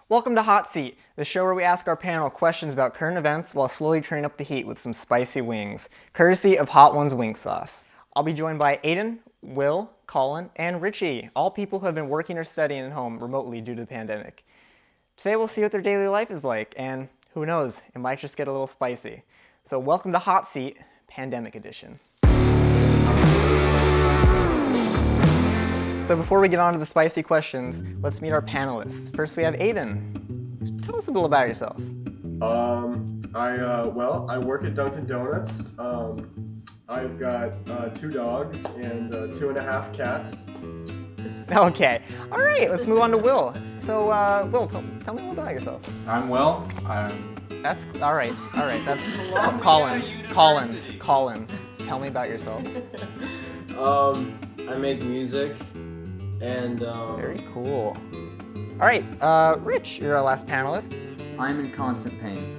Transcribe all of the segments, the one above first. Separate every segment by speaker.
Speaker 1: Welcome to Hot Seat, the show where we ask our panel questions about current events while slowly turning up the heat with some spicy wings, courtesy of Hot Ones Wing Sauce. I'll be joined by Aidan, Will, Colin, and Richie, all people who have been working or studying at home remotely due to the pandemic. Today we'll see what their daily life is like, and who knows, it might just get a little spicy. So welcome to Hot Seat, Pandemic Edition. So before we get on to the spicy questions, let's meet our panelists. First we have Aidan. Tell us a little about yourself.
Speaker 2: I work at Dunkin' Donuts. I've got 2 dogs and 2.5 cats.
Speaker 1: Okay, all right, let's move on to Will. So Will, tell me a little about yourself.
Speaker 3: I'm Will.
Speaker 1: That's, all right, that's Colin, tell me about yourself.
Speaker 4: I make music, and
Speaker 1: Very cool. All right, Rich, you're our last panelist.
Speaker 5: I'm in constant pain.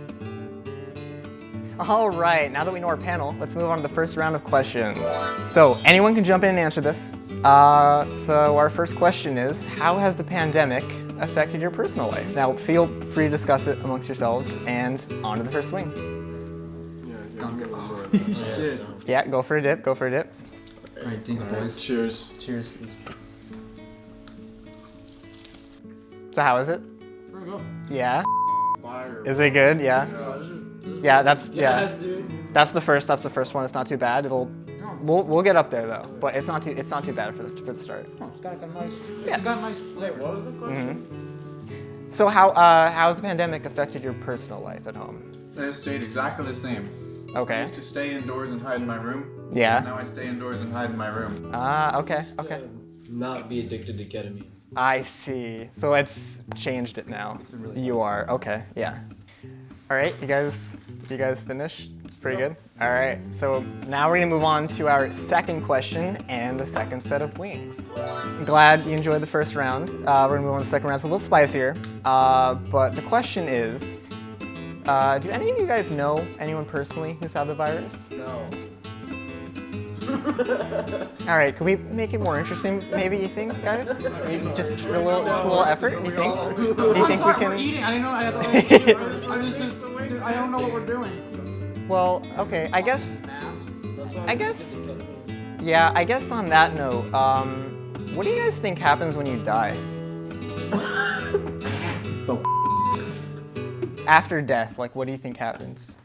Speaker 1: All right, now that we know our panel, let's move on to the first round of questions. So anyone can jump in and answer this. So our first question is, how has the pandemic affected your personal life? Now feel free to discuss it amongst yourselves, and on to the first wing.
Speaker 5: Shit.
Speaker 1: Yeah, go for a dip.
Speaker 5: All right, drink it, boys.
Speaker 2: Cheers.
Speaker 5: Cheers.
Speaker 1: So how is it?
Speaker 5: There we go.
Speaker 1: Yeah.
Speaker 2: Fire.
Speaker 1: Is it good? Yeah. Yeah, that's
Speaker 4: dude.
Speaker 1: That's the first one. It's not too bad. We'll get up there though, but it's not too bad for the start.
Speaker 5: Oh, it's got a nice.
Speaker 1: Yeah.
Speaker 5: It's got a nice.
Speaker 4: Wait, what was the question?
Speaker 1: Mm-hmm. So how has the pandemic affected your personal life at home?
Speaker 3: It stayed exactly the same. I
Speaker 1: Okay.
Speaker 3: used to stay indoors and hide in my room.
Speaker 1: Yeah.
Speaker 3: And now I stay indoors and hide in my room.
Speaker 1: Okay.
Speaker 4: Not be addicted to ketamine.
Speaker 1: I see. So it's changed it now.
Speaker 5: It's been really
Speaker 1: You are. Okay. Yeah. All right. You guys finished? It's pretty good. All right. So now we're gonna move on to our second question and the second set of wings. I'm glad you enjoyed the first round. We're gonna move on to the second round. It's a little spicier. But the question is, do any of you guys know anyone personally who's had the virus?
Speaker 4: No.
Speaker 1: All right, can we make it more interesting? Maybe you think, guys? Maybe just a little effort. You think? Do you think we can?
Speaker 5: We're eating. I didn't know. I had to. I don't know what we're doing.
Speaker 1: Well, okay. I guess. Yeah. I guess on that note, what do you guys think happens when you die? After death, like, what do you think happens?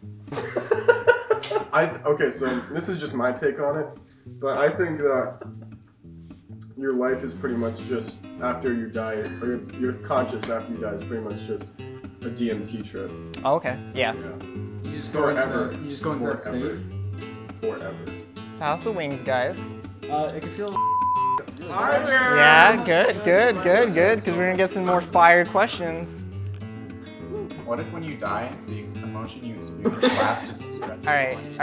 Speaker 2: Okay, so this is just my take on it, but I think that your life is pretty much just after you die, or you're conscious after you die is pretty much just a DMT trip.
Speaker 1: Oh, okay. Yeah.
Speaker 5: You just go
Speaker 2: Forever.
Speaker 5: into that state.
Speaker 2: Forever.
Speaker 1: So how's the wings, guys?
Speaker 5: It can feel.
Speaker 1: Yeah. Good. Because we're gonna get some more fire questions.
Speaker 3: What if when you die, the emotion you experience lasts just a stretch?
Speaker 1: All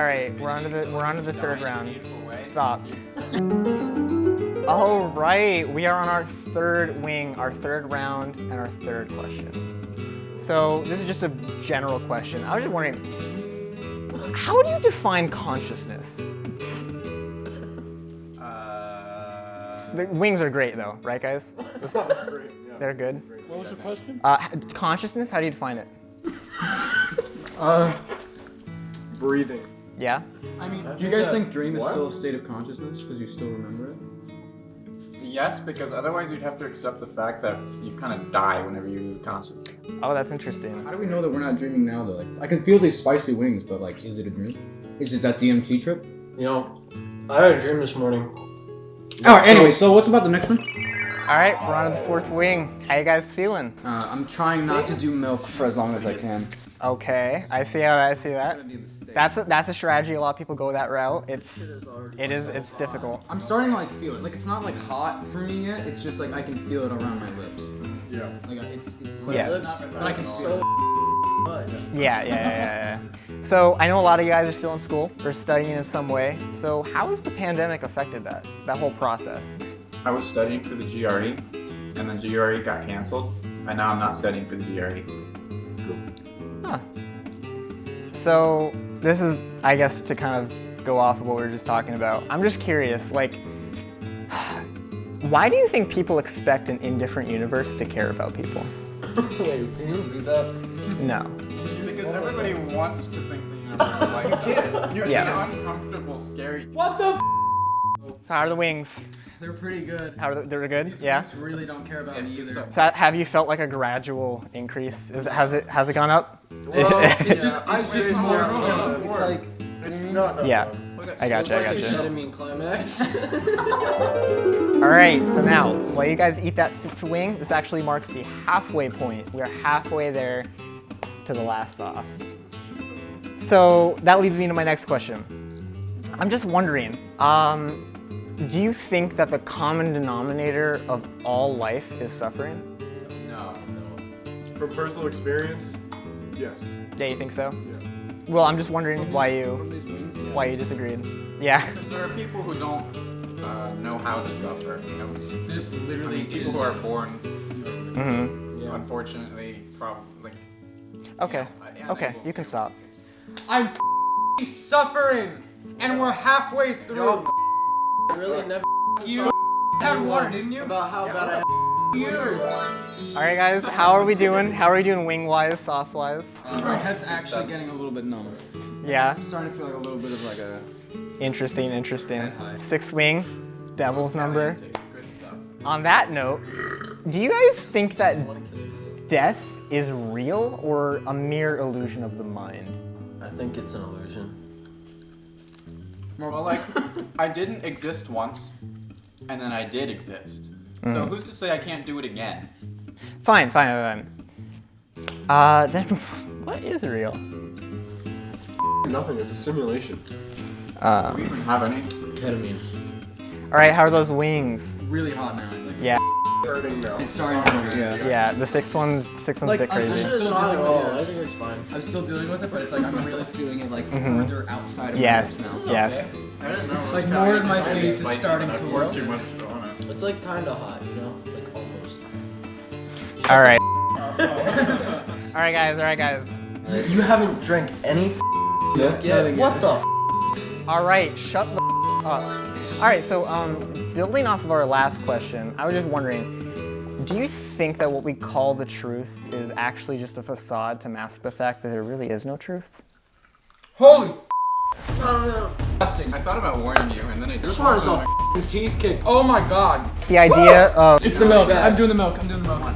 Speaker 1: right. We're on to the third round. Stop. All right, we are on our third wing, our third round, and our third question. So this is just a general question. I was just wondering, how do you define consciousness? The wings are great though, right guys?
Speaker 2: Great, yeah.
Speaker 1: They're good.
Speaker 5: What was the question?
Speaker 1: Consciousness, how do you define it?
Speaker 2: Breathing.
Speaker 1: Yeah?
Speaker 5: I mean, do you guys think dream is
Speaker 2: What?
Speaker 5: still a state of consciousness because you still remember it?
Speaker 3: Yes, because otherwise you'd have to accept the fact that you kind of die whenever you lose consciousness.
Speaker 1: Oh, that's interesting.
Speaker 5: How do we know that we're not dreaming now though? Like, I can feel these spicy wings, but like, is it a dream? Is it that DMT trip?
Speaker 4: You know, I had a dream this morning.
Speaker 5: Alright, anyway, so what's about the next one?
Speaker 1: All right, we're on to the fourth wing. How you guys feeling?
Speaker 5: I'm trying not to do milk for as long as I can.
Speaker 1: Okay, I see that. That's a strategy. A lot of people go that route. It's difficult.
Speaker 5: I'm starting to like feel it. Like it's not like hot for me yet. It's just like I can feel it around my lips.
Speaker 2: Yeah.
Speaker 5: Like it's.
Speaker 1: Yes.
Speaker 5: But I can feel it.
Speaker 1: Yeah. So I know a lot of you guys are still in school or studying in some way. So how has the pandemic affected that whole process?
Speaker 3: I was studying for the GRE, and the GRE got canceled, and now I'm not studying for the GRE.
Speaker 1: Huh. So this is, I guess, to kind of go off of what we were just talking about. I'm just curious, like, why do you think people expect an indifferent universe to care about people?
Speaker 4: Wait, can you repeat that?
Speaker 1: No.
Speaker 3: Because everybody wants to think the universe is like it. It's
Speaker 1: Yeah.
Speaker 3: an uncomfortable, scary.
Speaker 4: What the?
Speaker 1: So how are the wings?
Speaker 6: They're pretty good.
Speaker 1: They're good?
Speaker 6: These
Speaker 1: Yeah.
Speaker 6: wings really don't care about
Speaker 3: Yes,
Speaker 6: me
Speaker 3: good
Speaker 6: either.
Speaker 3: stuff.
Speaker 1: So have you felt like a gradual increase? Has it gone up?
Speaker 6: It's just
Speaker 2: It's
Speaker 6: more.
Speaker 4: It's like
Speaker 2: It's not.
Speaker 1: Yeah. I got you.
Speaker 4: it's just enemy climax.
Speaker 1: All right, so now, while you guys eat that wing, this actually marks the halfway point. We are halfway there to the last sauce. So that leads me to my next question. I'm just wondering, do you think that the common denominator of all life is suffering?
Speaker 3: No.
Speaker 2: From personal experience, yes.
Speaker 1: Yeah, you think so?
Speaker 2: Yeah.
Speaker 1: Well, I'm just wondering why
Speaker 4: From
Speaker 1: you
Speaker 4: these wings, yeah.
Speaker 1: disagreed. Yeah.
Speaker 3: Because there are people who don't know how to suffer. You know,
Speaker 6: This
Speaker 3: I
Speaker 6: literally
Speaker 3: mean, people
Speaker 6: is.
Speaker 3: who are born,
Speaker 1: Mm-hmm.
Speaker 3: unfortunately, probably.
Speaker 1: Okay. Okay,
Speaker 3: unable
Speaker 1: you can
Speaker 3: to-
Speaker 1: stop.
Speaker 6: I'm suffering, and we're halfway through.
Speaker 4: Really never
Speaker 6: You had water, didn't you?
Speaker 4: about how bad I
Speaker 6: Years.
Speaker 1: All right, guys, how are we doing? How are we doing wing-wise, sauce-wise?
Speaker 6: My head's actually getting a little bit numb.
Speaker 1: Yeah.
Speaker 6: I'm starting to feel like a little bit of like a.
Speaker 1: Interesting.
Speaker 6: Head high.
Speaker 1: 6 wing, devil's number.
Speaker 3: Good stuff.
Speaker 1: On that note, do you guys think that death is real or a mere illusion of the mind?
Speaker 4: I think it's an illusion.
Speaker 3: Well, like, I didn't exist once, and then I did exist. So who's to say I can't do it again?
Speaker 1: Fine. Then what is real?
Speaker 2: Nothing. It's a simulation.
Speaker 3: Do we even have any?
Speaker 4: Ketamine.
Speaker 1: All right, how are those wings?
Speaker 6: Really hot now, I think.
Speaker 1: Yeah,
Speaker 2: Hurting now.
Speaker 6: It's starting to hurt, yeah.
Speaker 1: yeah. The sixth one's a
Speaker 6: Like,
Speaker 1: bit
Speaker 6: I'm
Speaker 1: crazy.
Speaker 6: just-
Speaker 4: It's not at all. I think it's fine.
Speaker 6: I'm still dealing with it, but it's like I'm really feeling it like further outside of
Speaker 1: Yes,
Speaker 6: my lips now.
Speaker 1: yes.
Speaker 3: I didn't know.
Speaker 6: Like more of my face is starting to
Speaker 3: pour
Speaker 6: look.
Speaker 3: too much on it.
Speaker 4: It's like kind of hot, you know, like almost.
Speaker 1: All right. All right, guys.
Speaker 4: You haven't drank any milk yet. What the?
Speaker 1: All right, shut the up. All right, so building off of our last question, I was just wondering, do you think that what we call the truth is actually just a facade to mask the fact that there really is no truth?
Speaker 6: Holy
Speaker 3: I thought about warning you, and then I
Speaker 4: This one is a his teeth kick.
Speaker 6: Oh my god.
Speaker 1: The idea of,
Speaker 6: It's the milk. I'm doing the milk.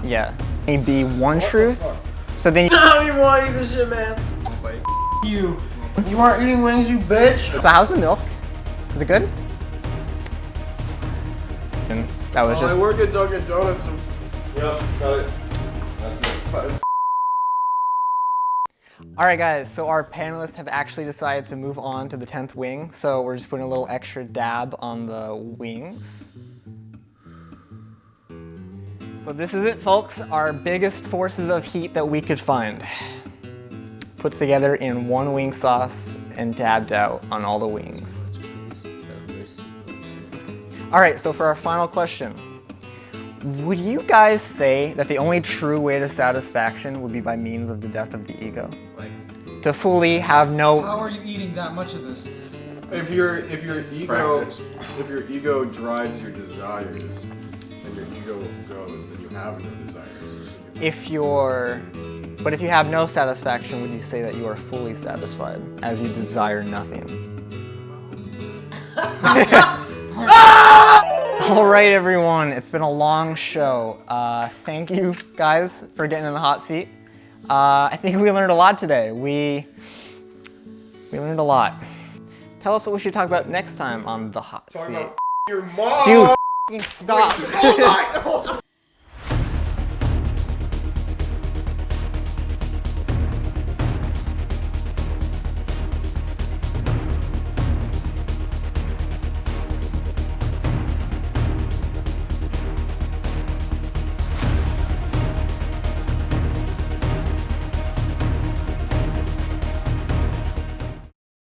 Speaker 1: yeah, maybe one truth, so then
Speaker 4: I don't even want to eat this shit, man.
Speaker 6: You.
Speaker 4: You aren't eating wings, you bitch.
Speaker 1: so how's the milk? Is it good? And that was
Speaker 2: I
Speaker 1: just,
Speaker 2: work at Dunkin' Donuts. And... Yep, got it. That's it.
Speaker 1: all right guys, so our panelists have actually decided to move on to the 10th wing, so we're just putting a little extra dab on the wings. So this is it, folks, our biggest forces of heat that we could find. Put together in one wing sauce and dabbed out on all the wings. All right, so for our final question, would you guys say that the only true way to satisfaction would be by means of the death of the ego?
Speaker 3: Like,
Speaker 1: To fully have no...
Speaker 6: How are you eating that much of this?
Speaker 2: If your ego
Speaker 3: Practice.
Speaker 2: if your ego drives your desires, and your ego goes, then you have no desires.
Speaker 1: If you have no satisfaction, would you say that you are fully satisfied, as you desire nothing? All right, everyone, it's been a long show. Thank you guys for getting in the hot seat. I think we learned a lot today. We learned a lot. Tell us what we should talk about next time on the hot
Speaker 2: Talking
Speaker 1: seat.
Speaker 2: about your mom.
Speaker 1: Dude, stop.